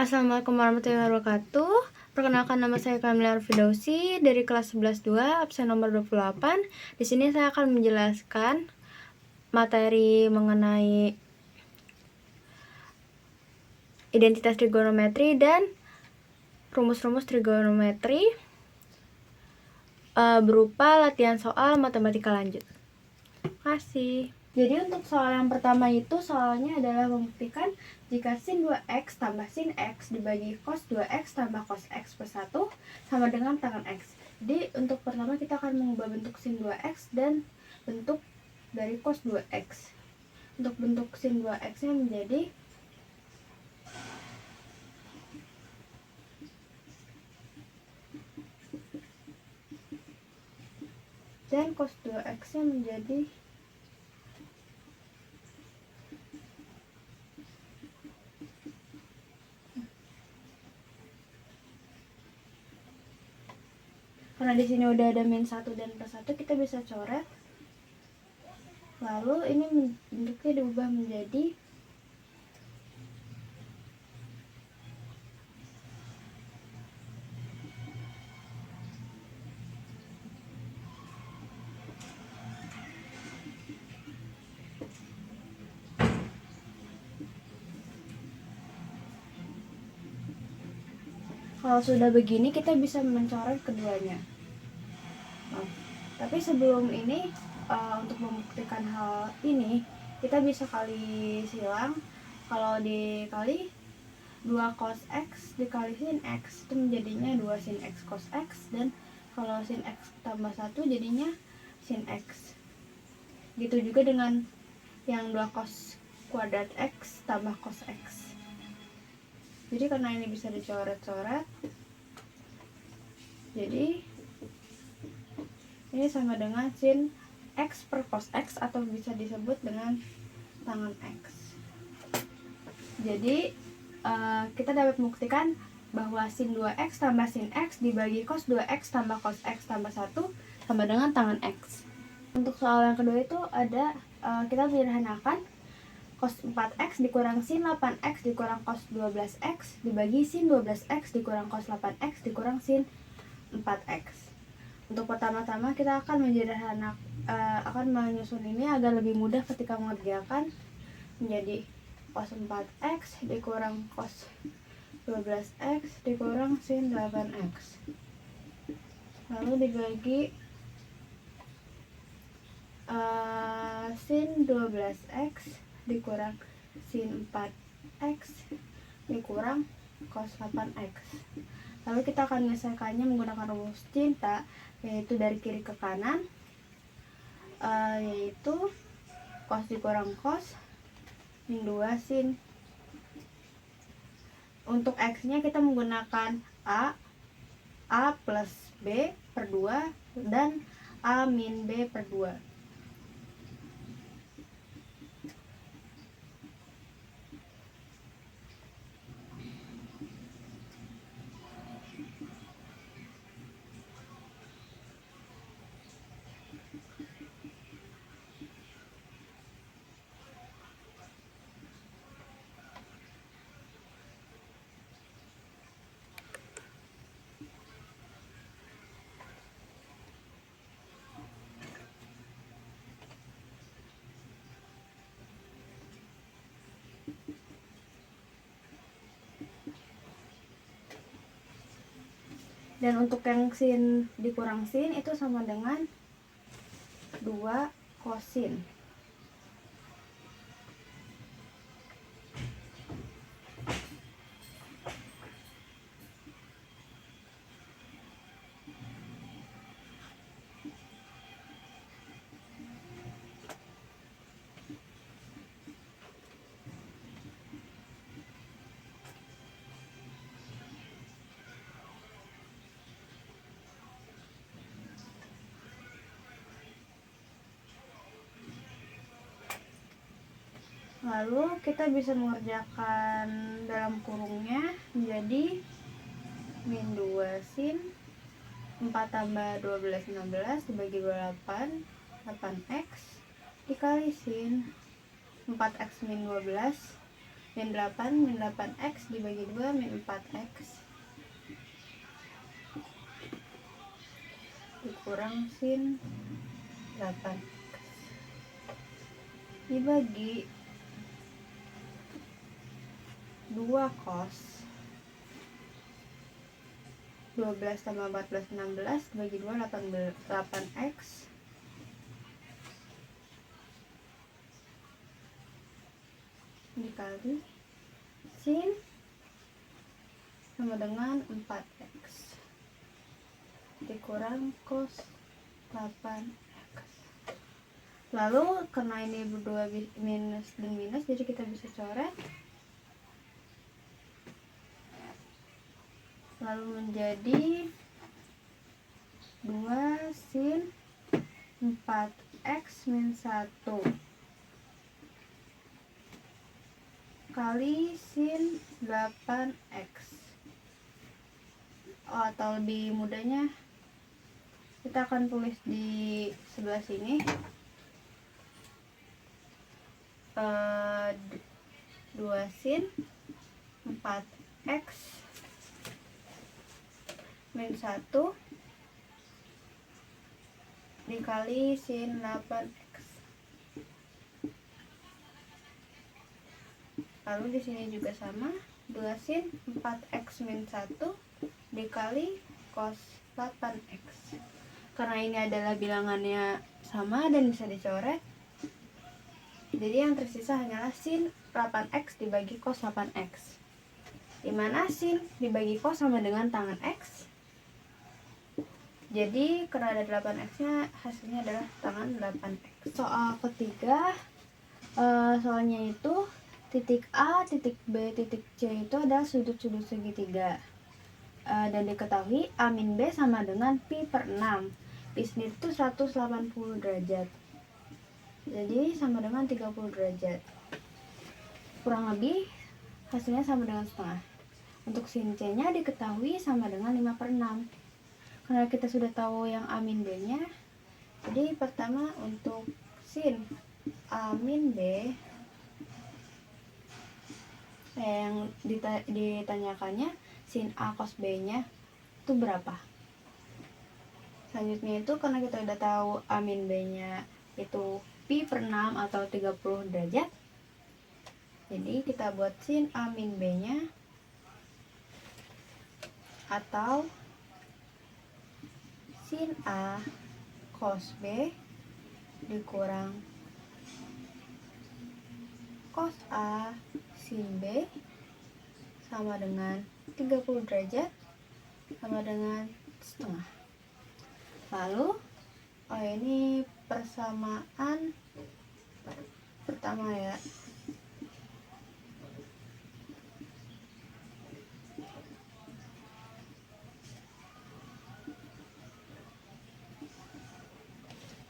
Assalamualaikum warahmatullahi wabarakatuh. Perkenalkan, nama saya Kamila Arfidausi dari kelas 11-2 absen nomor 28. Di sini saya akan menjelaskan materi mengenai identitas trigonometri dan rumus-rumus trigonometri berupa latihan soal matematika lanjut. Terima kasih. Jadi untuk soal yang pertama itu soalnya adalah membuktikan jika sin 2x tambah sin x dibagi cos 2x tambah cos x plus 1 sama dengan tangan x. Jadi untuk pertama kita akan mengubah bentuk sin 2x dan bentuk dari cos 2x. Untuk bentuk sin 2x nya menjadi dan cos 2x nya menjadi karena di sini udah ada min 1 dan plus 1, kita bisa coret. Lalu ini bentuknya diubah menjadi kalau sudah begini kita bisa mencoret keduanya. Tapi sebelum ini untuk membuktikan hal ini kita bisa kali silang. Kalau dikali 2 cos x dikali sin x itu menjadinya 2 sin x cos x, dan kalau sin x tambah 1 jadinya sin x. Gitu juga dengan yang 2 cos kuadrat x tambah cos x. Jadi karena ini bisa dicoret-coret, jadi ini sama dengan sin x per cos x atau bisa disebut dengan tangan x. Jadi kita dapat membuktikan bahwa sin 2x tambah sin x dibagi cos 2x tambah cos x tambah 1 sama dengan tangan x. Untuk soal yang kedua itu ada kita sederhanakan cos 4x dikurang sin 8x dikurang cos 12x dibagi sin 12x dikurang cos 8x dikurang sin 4x. Untuk pertama-tama kita akan akan menyusun ini agar lebih mudah ketika mengerjakan, menjadi cos 4x dikurang cos 12x dikurang sin 8x. Lalu dibagi sin 12x dikurang sin 4x dikurang cos 8x. Lalu kita akan menyelesaikannya menggunakan rumus cinta, yaitu dari kiri ke kanan, yaitu cos dikurang cos min 2 sin. Untuk x nya kita menggunakan a plus b per 2 dan a min b per 2. Dan untuk yang sin dikurang sin itu sama dengan 2 kosin. Lalu kita bisa mengerjakan dalam kurungnya menjadi min 2 sin 4 tambah 12 16 dibagi 28 8x dikali sin 4x min 12 min 8x dibagi 2 min 4x dikurang sin 8x dibagi 2 cos 12 tambah 14 16 dibagi 2 8x dikali sin sama dengan 4x dikurang cos 8x. Lalu karena ini berdua minus dan minus, jadi kita bisa coret. Lalu menjadi 2 sin 4x min 1 kali sin 8x. Atau lebih mudahnya kita akan tulis di sebelah sini 2 sin 4x min 1 dikali sin 8x. Lalu di sini juga sama, 2 sin 4x min 1 dikali cos 8x. Karena ini adalah bilangannya sama dan bisa dicoret, jadi yang tersisa hanyalah sin 8x dibagi cos 8x, dimana sin dibagi cos sama dengan tangan x. Jadi karena ada 8x nya, hasilnya adalah tangan 8x. Soal ketiga, soalnya itu titik A, titik B, titik C itu adalah sudut-sudut segitiga. Dan diketahui A min B sama dengan pi per 6. Pi sendiri itu 180 derajat. Jadi sama dengan 30 derajat. Kurang lebih hasilnya sama dengan setengah. Untuk sin C nya diketahui sama dengan 5 per 6. Karena kita sudah tahu yang A min B nya, jadi pertama untuk sin A min B yang ditanyakannya sin A cos B nya itu berapa. Selanjutnya itu karena kita udah tahu A min B nya itu pi per 6 atau 30 derajat, jadi kita buat sin A min B nya atau sin A cos B dikurang cos A sin B sama dengan 30 derajat sama dengan setengah. Lalu ini persamaan pertama ya.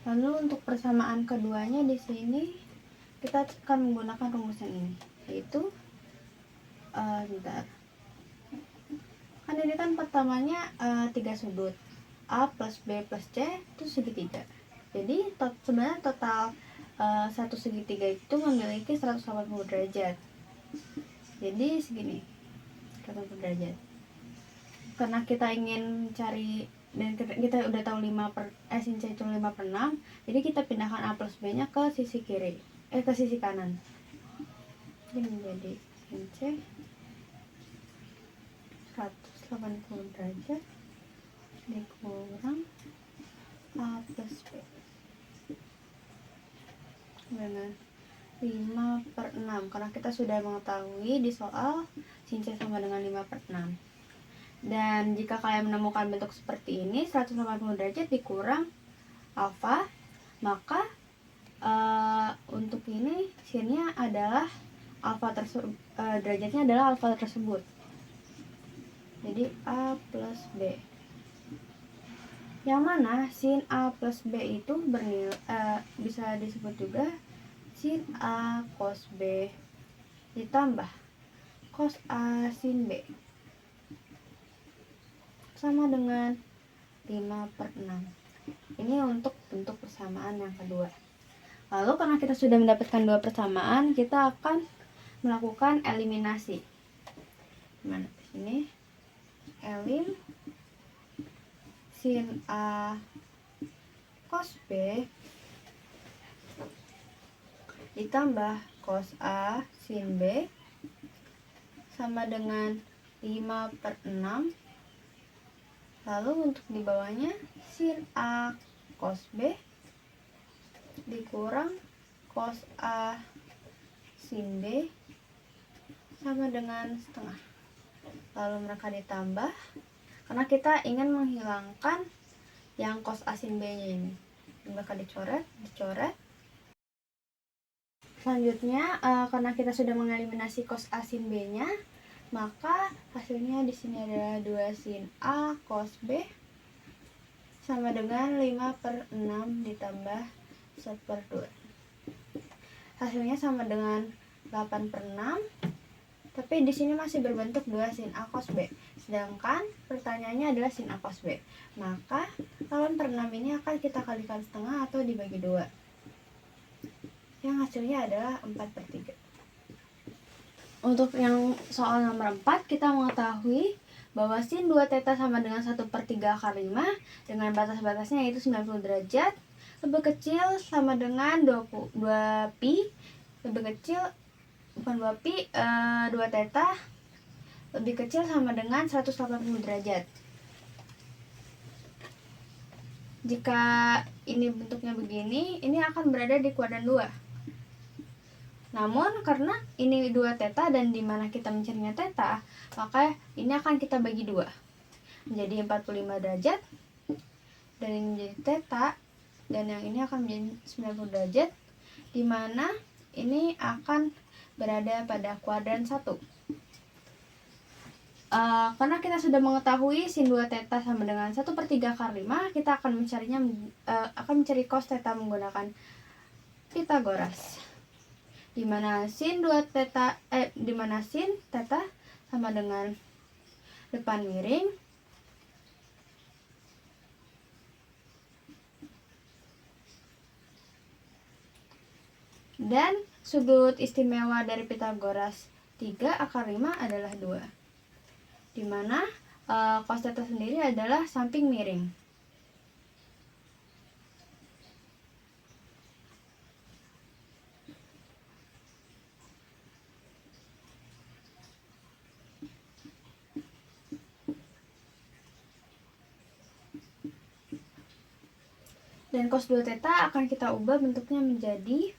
Lalu untuk persamaan keduanya di sini kita akan menggunakan rumusan ini, yaitu bentar. Kan ini kan pertamanya 3 sudut. A plus B plus C itu segitiga. Jadi sebenarnya total satu segitiga itu memiliki 180 derajat. Jadi segini, 180 derajat. Karena kita ingin cari dan kita udah tahu sin C itu 5 per 6, jadi kita pindahkan A plus B nya ke sisi kiri, ke sisi kanan. Jadi menjadi sin C 180 derajat dikurang A plus B dengan 5 per 6, karena kita sudah mengetahui di soal sin C sama dengan 5 per 6. Dan jika kalian menemukan bentuk seperti ini 180 derajat dikurang alfa, maka untuk ini sinnya adalah alfa derajatnya adalah alfa tersebut. Jadi A plus B, yang mana sin A plus B itu bernilai bisa disebut juga sin A cos B ditambah cos A sin B sama dengan 5 per 6. Ini untuk bentuk persamaan yang kedua. Lalu karena kita sudah mendapatkan dua persamaan, kita akan melakukan eliminasi. Mana di sini? Elim sin A cos B ditambah cos A sin B sama dengan 5/6. Lalu untuk di bawahnya sin A cos B dikurang cos A sin B sama dengan setengah. Lalu mereka ditambah karena kita ingin menghilangkan yang cos A sin B nya ini. Mereka dicoret. Selanjutnya karena kita sudah mengeliminasi cos A sin B nya, maka hasilnya di sini adalah 2 sin A cos B sama dengan 5/6 ditambah 1/2. Hasilnya sama dengan 8/6. Tapi di sini masih berbentuk 2 sin A cos B. Sedangkan pertanyaannya adalah sin A cos B. Maka 8/6 ini akan kita kalikan setengah atau dibagi 2. Yang hasilnya adalah 4/3. Untuk yang soal nomor 4, kita mengetahui bahwa sin 2 theta sama dengan 1/3 akar 5 dengan batas-batasnya yaitu 90 derajat. Lebih kecil sama dengan 2 pi. Lebih kecil, bukan 2 pi, 2 theta lebih kecil sama dengan 180 derajat. Jika ini bentuknya begini, ini akan berada di kuadran 2. Namun karena ini 2 theta dan dimana kita mencarinya theta, maka ini akan kita bagi 2 menjadi 45 derajat, dan ini menjadi theta, dan yang ini akan menjadi 90 derajat, dimana ini akan berada pada kuadran 1. Karena kita sudah mengetahui sin 2 theta sama dengan 1/3 akar 5, kita akan mencari cos theta menggunakan Pythagoras. Dimana sin theta sama dengan depan miring dan sudut istimewa dari Pythagoras 3 akar 5 adalah 2. Dimana cos theta sendiri adalah samping miring. Dan cos 2 theta akan kita ubah bentuknya menjadi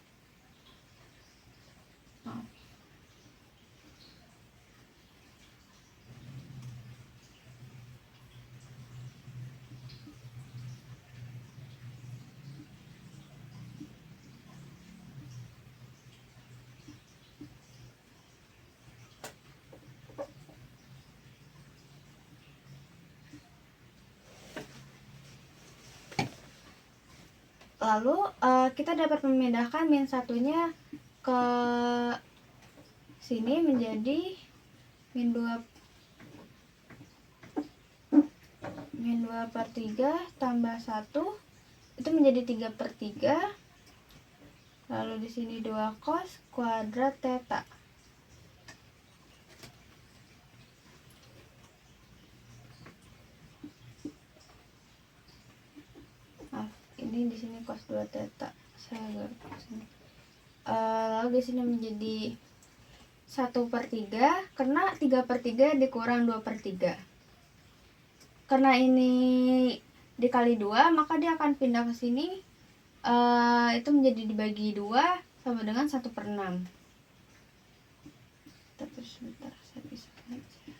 lalu kita dapat memindahkan min satunya ke sini menjadi min 2/3 tambah 1 itu menjadi 3/3. Lalu di sini 2 cos kuadrat theta. Ini di sini cos 2 theta. Saya garis sini. Lalu di sini menjadi 1/3 karena 3/3 dikurang 2/3. Karena ini dikali 2, maka dia akan pindah ke sini. Itu menjadi dibagi 2 sama dengan 1/6. Terus sebentar, saya pisahkan aja.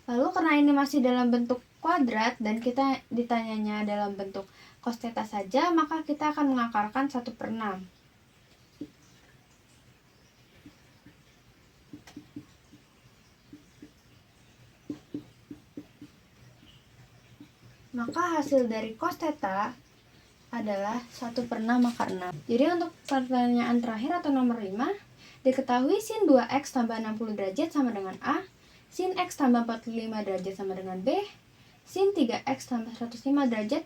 Lalu karena ini masih dalam bentuk kuadrat dan kita ditanyanya dalam bentuk cos theta saja, maka kita akan mengakarkan 1/6. Maka hasil dari cos theta adalah 1/6 akar 6. Jadi untuk pertanyaan terakhir atau nomor 5, diketahui sin 2x tambah 60 derajat sama dengan A, sin x tambah 45 derajat sama dengan B, sin 3x tambah 105 derajat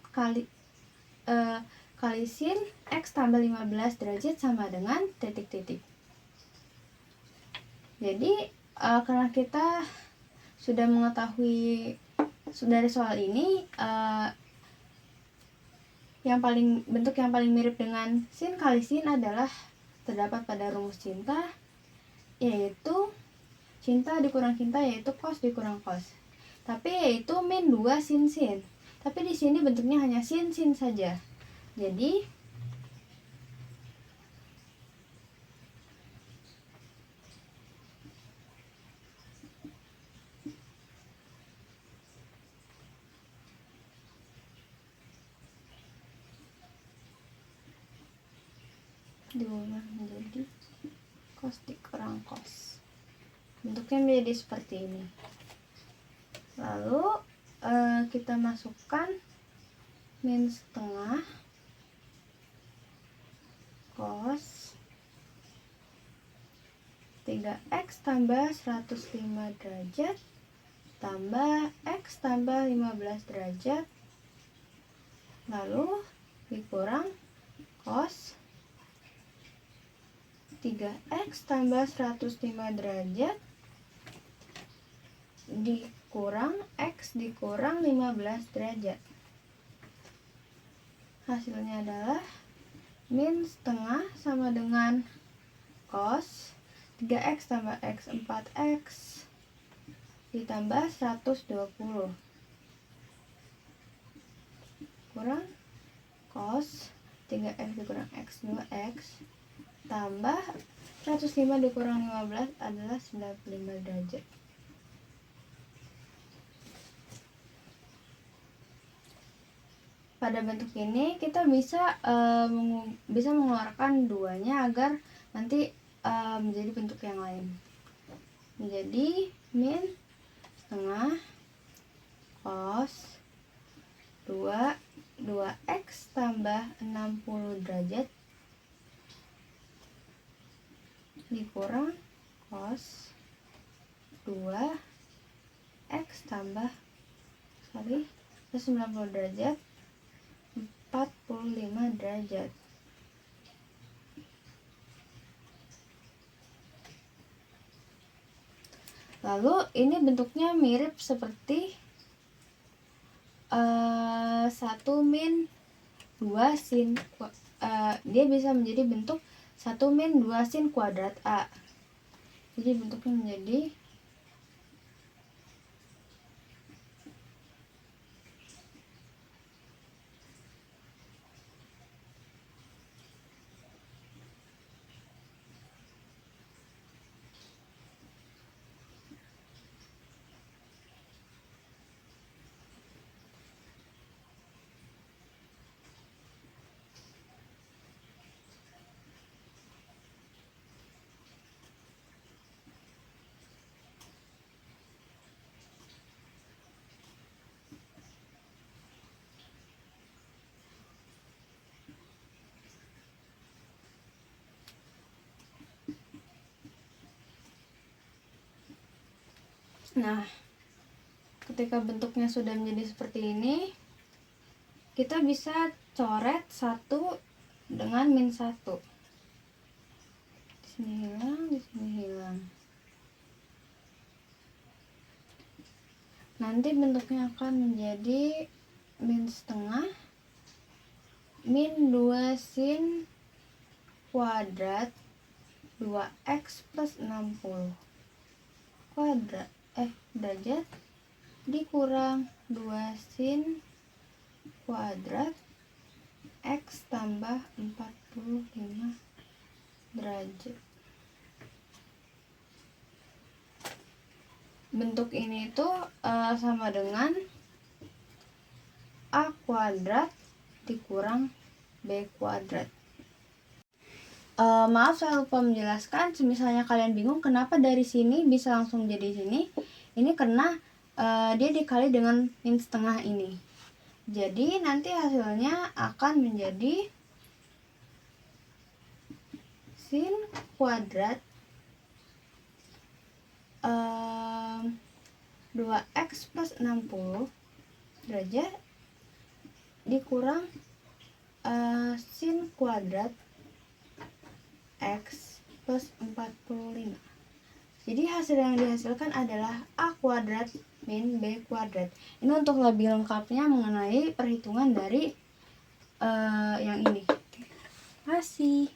kali sin X tambah 15 derajat sama dengan titik-titik. Jadi karena kita sudah mengetahui dari soal ini, bentuk yang paling mirip dengan sin kali sin adalah terdapat pada rumus cinta, yaitu cinta dikurang cinta yaitu cos dikurang cos. Tapi yaitu min 2 sin sin. Tapi di sini bentuknya hanya sin sin saja. Jadi diubah menjadi cos dikurang cos. Bentuknya menjadi seperti ini. Lalu kita masukkan min setengah cos 3x tambah 105 derajat tambah x tambah 15 derajat lalu dikurang cos 3x tambah 105 derajat dikurang x dikurang 15 derajat. Hasilnya adalah min setengah sama dengan cos 3x tambah x 4x ditambah 120 kurang cos 3x dikurang x 2x tambah 105 dikurang 15 adalah 95 derajat. Pada bentuk ini kita bisa mengeluarkan duanya agar nanti menjadi bentuk yang lain. Menjadi min setengah cos 2x tambah 60 derajat dikurang cos 2x tambah 190 derajat 45 derajat. Lalu ini bentuknya mirip seperti 1 min 2 sin dia bisa menjadi bentuk 1 min 2 sin kuadrat A. Jadi bentuknya menjadi Nah, ketika bentuknya sudah menjadi seperti ini, kita bisa coret 1 dengan min 1. Di sini hilang, di sini hilang. Nanti bentuknya akan menjadi min setengah min 2 sin kuadrat 2x plus 60 kuadrat derajat dikurang 2 sin kuadrat x tambah 45 derajat. Bentuk ini tuh sama dengan a kuadrat dikurang b kuadrat. Maaf saya lupa menjelaskan, misalnya kalian bingung kenapa dari sini bisa langsung jadi sini, ini karena dia dikali dengan min setengah ini. Jadi nanti hasilnya akan menjadi sin kuadrat 2x plus 60 derajat dikurang sin kuadrat X plus 45. Jadi hasil yang dihasilkan adalah A kuadrat min B kuadrat. Ini untuk lebih lengkapnya mengenai perhitungan dari yang ini. Terima kasih.